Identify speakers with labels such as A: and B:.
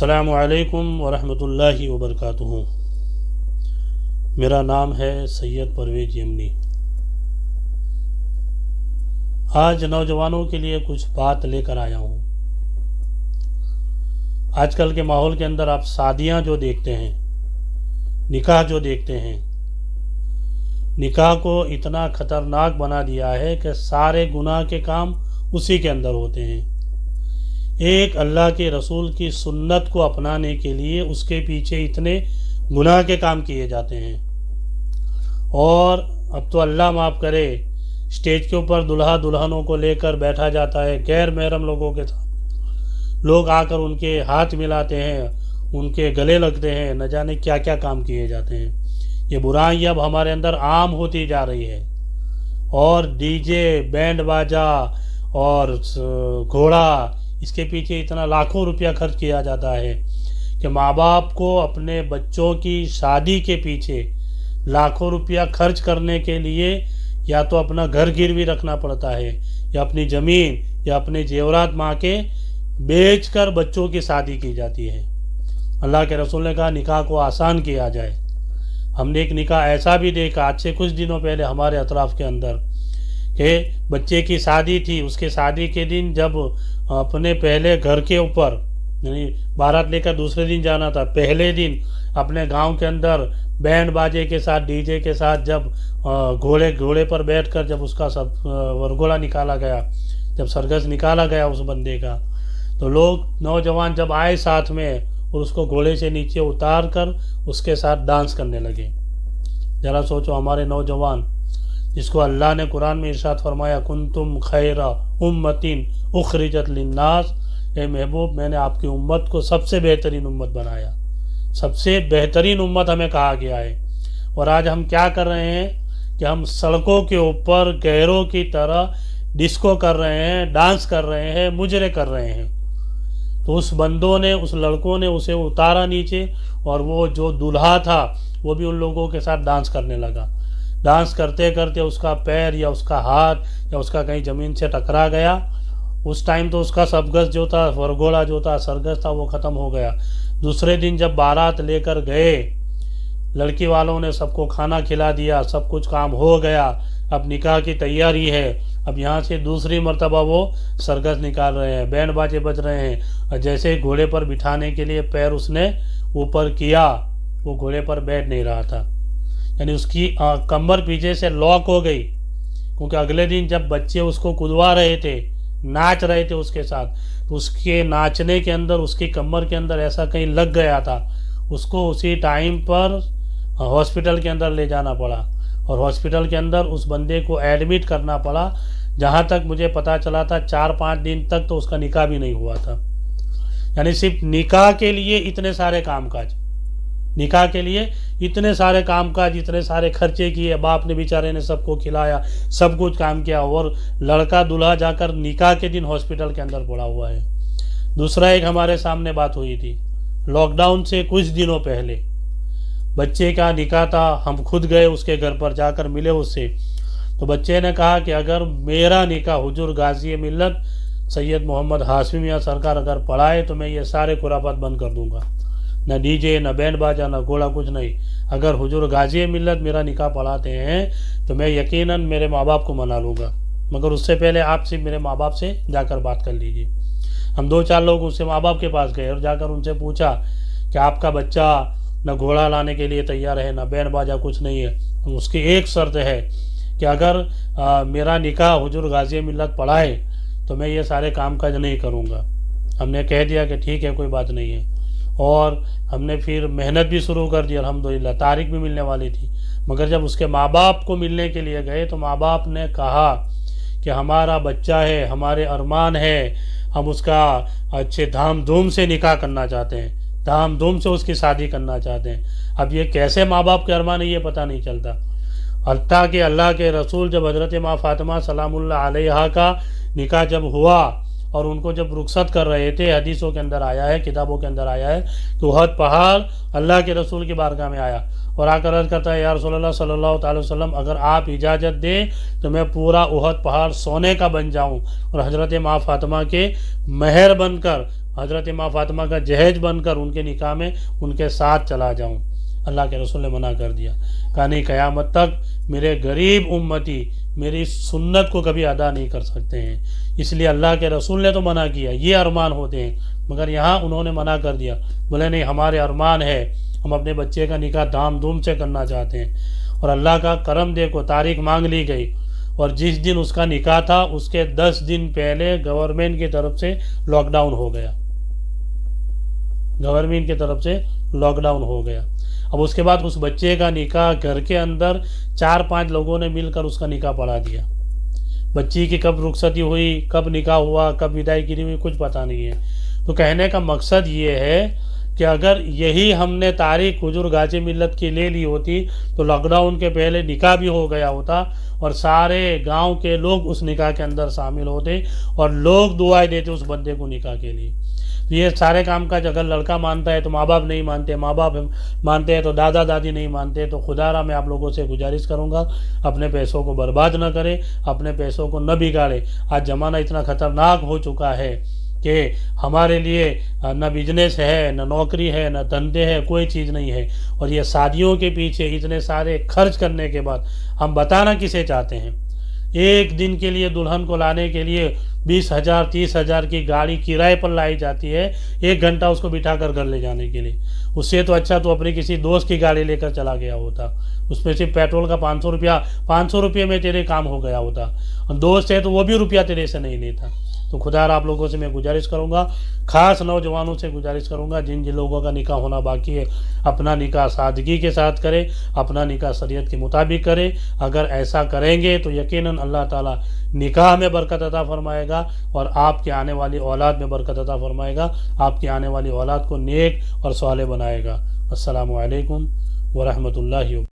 A: अस्सलामु अलैकुम वरहमतुल्लाहि वबरकातुहू। मेरा नाम है सैयद परवेज़ यमनी। आज नौजवानों के लिए कुछ बात लेकर आया हूँ। आजकल के माहौल के अंदर आप शादियाँ जो देखते हैं, निकाह जो देखते हैं, निकाह को इतना ख़तरनाक बना दिया है कि सारे गुनाह के काम उसी के अंदर होते हैं। एक अल्लाह के रसूल की सुन्नत को अपनाने के लिए उसके पीछे इतने गुनाह के काम किए जाते हैं। और अब तो अल्लाह माफ़ करे, स्टेज के ऊपर दुल्हा दुल्हनों को लेकर बैठा जाता है, गैर महरम लोगों के साथ लोग आकर उनके हाथ मिलाते हैं, उनके गले लगते हैं, न जाने क्या क्या काम किए जाते हैं। ये बुराई अब हमारे अंदर आम होती जा रही है। और डीजे, बैंड बाजा और घोड़ा, इसके पीछे इतना लाखों रुपया खर्च किया जाता है कि माँ बाप को अपने बच्चों की शादी के पीछे लाखों रुपया खर्च करने के लिए या तो अपना घर गिरवी रखना पड़ता है, या अपनी ज़मीन या अपने जेवरात माँ के बेचकर बच्चों की शादी की जाती है। अल्लाह के रसूल ने कहा निकाह को आसान किया जाए। हमने एक निकाह ऐसा भी देखा आज से कुछ दिनों पहले हमारे अतराफ़ के अंदर कि बच्चे की शादी थी। उसके शादी के दिन जब अपने पहले घर के ऊपर यानी बारात लेकर दूसरे दिन जाना था, पहले दिन अपने गांव के अंदर बैंड बाजे के साथ, डीजे के साथ जब घोड़े पर बैठकर जब उसका सब वरघोड़ा निकाला गया, जब सरगस निकाला गया उस बंदे का, तो लोग नौजवान जब आए साथ में और उसको घोड़े से नीचे उतार कर उसके साथ डांस करने लगे। ज़रा सोचो, हमारे नौजवान जिसको अल्लाह ने कुरान में इरशाद फरमाया कुंतुम खैरा उम्मतिन उखरिजत लिन्नास, ए महबूब मैंने आपकी उम्मत को सबसे बेहतरीन उम्मत बनाया, सबसे बेहतरीन उम्मत हमें कहा गया है। और आज हम क्या कर रहे हैं कि हम सड़कों के ऊपर गैरों की तरह डिस्को कर रहे हैं, डांस कर रहे हैं, मुजरे कर रहे हैं। तो उस बंदों ने, उस लड़कों ने उसे उतारा नीचे और वो जो दूल्हा था वो भी उन लोगों के साथ डांस करने लगा। डांस करते करते उसका पैर या उसका हाथ या उसका कहीं ज़मीन से टकरा गया। उस टाइम तो उसका सबगस जो था, वरघोड़ा जो था, सरगस था, वो ख़त्म हो गया। दूसरे दिन जब बारात लेकर गए, लड़की वालों ने सबको खाना खिला दिया, सब कुछ काम हो गया, अब निकाह की तैयारी है। अब यहाँ से दूसरी मर्तबा वो सरगस निकाल रहे हैं, बैंड बाजे बज रहे हैं। और जैसे घोड़े पर बिठाने के लिए पैर उसने ऊपर किया, वो घोड़े पर बैठ नहीं रहा था, यानी उसकी कमर पीछे से लॉक हो गई। क्योंकि अगले दिन जब बच्चे उसको कुदवा रहे थे, नाच रहे थे उसके साथ, तो उसके नाचने के अंदर उसकी कमर के अंदर ऐसा कहीं लग गया था, उसको उसी टाइम पर हॉस्पिटल के अंदर ले जाना पड़ा और हॉस्पिटल के अंदर उस बंदे को एडमिट करना पड़ा। जहाँ तक मुझे पता चला था 4-5 दिन तक तो उसका निकाह भी नहीं हुआ था। यानी सिर्फ निकाह के लिए इतने सारे कामकाज, निकाह के लिए इतने सारे कामकाज, इतने सारे खर्चे किए, बाप ने बेचारे ने सबको खिलाया, सब कुछ काम किया, और लड़का दूल्हा जाकर निकाह के दिन हॉस्पिटल के अंदर पड़ा हुआ है। दूसरा एक हमारे सामने बात हुई थी लॉकडाउन से कुछ दिनों पहले, बच्चे का निकाह था। हम खुद गए उसके घर पर, जाकर मिले उससे। तो बच्चे ने कहा कि अगर मेरा निकाह हुजूर गाजी मिल्लत सैयद मोहम्मद हाशमी मियाँ सरकार अगर पढ़ाए तो मैं ये सारे खुराफात बंद कर दूंगा, न डीजे, न बैंड बाजा, न घोड़ा, कुछ नहीं। अगर हुजूर गाजी मिल्लत मेरा निकाह पढ़ाते हैं तो मैं यकीनन मेरे माँ बाप को मना लूँगा, मगर उससे पहले आप सिर्फ मेरे माँ बाप से जाकर बात कर लीजिए। हम 2-4 लोग उससे माँ बाप के पास गए और जाकर उनसे पूछा कि आपका बच्चा न घोड़ा लाने के लिए तैयार है, न बैंड बाजा, कुछ नहीं है। उसकी एक शर्त है कि अगर मेरा निकाह हुजूर गाजी मिल्लत पढ़ाए तो मैं ये सारे कामकाज नहीं करूँगा। हमने कह दिया कि ठीक है, कोई बात नहीं है। और हमने फिर मेहनत भी शुरू कर दी, अल्हम्दुलिल्लाह। तारीख भी मिलने वाली थी, मगर जब उसके माँ बाप को मिलने के लिए गए तो माँ बाप ने कहा कि हमारा बच्चा है, हमारे अरमान है, हम उसका अच्छे धाम धूम से निकाह करना चाहते हैं, धाम धूम से उसकी शादी करना चाहते हैं। अब ये कैसे माँ बाप के अरमान है ये पता नहीं चलता। हत्ता कि अल्लाह के रसूल जब हज़रत माँ फातिमा सलामुल्लाह अलैहा का निकाह जब हुआ और उनको जब रुखसत कर रहे थे, हदीसों के अंदर आया है, किताबों के अंदर आया है, तो उहद पहाड़ अल्लाह के रसूल की बारगाह में आया और आकर अर्ज़ करता है या रसूलल्लाह सल्लल्लाहु अलैहि वसल्लम अगर आप इजाज़त दें तो मैं पूरा उहद पहाड़ सोने का बन जाऊं और हज़रत माँ फातिमा के महर बनकर حضرت ماں فاطمہ کا جہیز بن کر ان کے نکاح میں ان کے ساتھ چلا جاؤں۔ اللہ کے رسول نے منع کر دیا، کہا نہیں، قیامت تک میرے غریب امتی میری سنت کو کبھی ادا نہیں کر سکتے ہیں، اس لیے اللہ کے رسول نے تو منع کیا، یہ ارمان ہوتے ہیں، مگر یہاں انہوں نے منع کر دیا، بولے نہیں، ہمارے ارمان ہے، ہم اپنے بچے کا نکاح دھام دھوم سے کرنا چاہتے ہیں۔ اور اللہ کا کرم دیکھو، تاریخ مانگ لی گئی، اور جس دن اس کا نکاح تھا اس کے 10 دن پہلے گورنمنٹ کی طرف سے لاک ڈاؤن ہو گیا، گورنمنٹ کی طرف سے لاک ڈاؤن ہو گیا۔ اب اس کے بعد اس بچے کا نکاح گھر کے اندر 4-5 لوگوں نے مل کر اس کا نکاح پڑھا دیا۔ بچی کی کب رخصتی ہوئی، کب نکاح ہوا، کب ودائی گیری ہوئی، کچھ پتہ نہیں ہے۔ تو کہنے کا مقصد یہ ہے کہ اگر یہی ہم نے تاریخ حضور غازی ملت کی لے لی ہوتی تو لاک ڈاؤن کے پہلے نکاح بھی ہو گیا ہوتا، اور سارے گاؤں کے لوگ اس نکاح کے اندر شامل ہوتے، اور لوگ دعائیں دیتے اس بندے کو نکاح کے لیے۔ تو یہ سارے کام کاج اگر لڑکا مانتا ہے تو ماں باپ نہیں مانتے، ماں باپ مانتے ہیں تو دادا دادی نہیں مانتے۔ تو خدا را میں آپ لوگوں سے گزارش کروں گا، اپنے پیسوں کو برباد نہ کرے، اپنے پیسوں کو نہ بگاڑے۔ آج زمانہ اتنا خطرناک ہو چکا ہے کہ ہمارے لیے نہ بزنس ہے، نہ نوکری ہے، نہ دھندے ہے، کوئی چیز نہیں ہے، اور یہ شادیوں کے پیچھے اتنے سارے خرچ کرنے کے بعد ہم بتانا کسے چاہتے ہیں؟ ایک دن کے لیے دلہن کو لانے کے لیے 20,000 30,000 کی گاڑی کرائے پر لائی جاتی ہے، 1 گھنٹہ اس کو بٹھا کر گھر لے جانے کے لیے۔ اس سے تو اچھا تو اپنے کسی دوست کی گاڑی لے کر چلا گیا ہوتا، اس میں صرف پیٹرول کا 500 روپے میں تیرے کام ہو گیا ہوتا، اور دوست ہے تو وہ بھی روپیہ تیرے سے نہیں لیتا۔ تو خدا را آپ لوگوں سے میں گزارش کروں گا، خاص نوجوانوں سے گزارش کروں گا، جن لوگوں کا نکاح ہونا باقی ہے، اپنا نکاح سادگی کے ساتھ کرے، اپنا نکاح شریعت کے مطابق کرے۔ اگر ایسا کریں گے تو یقیناً اللہ تعالیٰ نکاح میں برکت عطا فرمائے گا، اور آپ کے آنے والی اولاد میں برکت عطا فرمائے گا، آپ کی آنے والی اولاد کو نیک اور صالح بنائے گا۔ السلام علیکم ورحمۃ اللہ وبرکاتہ۔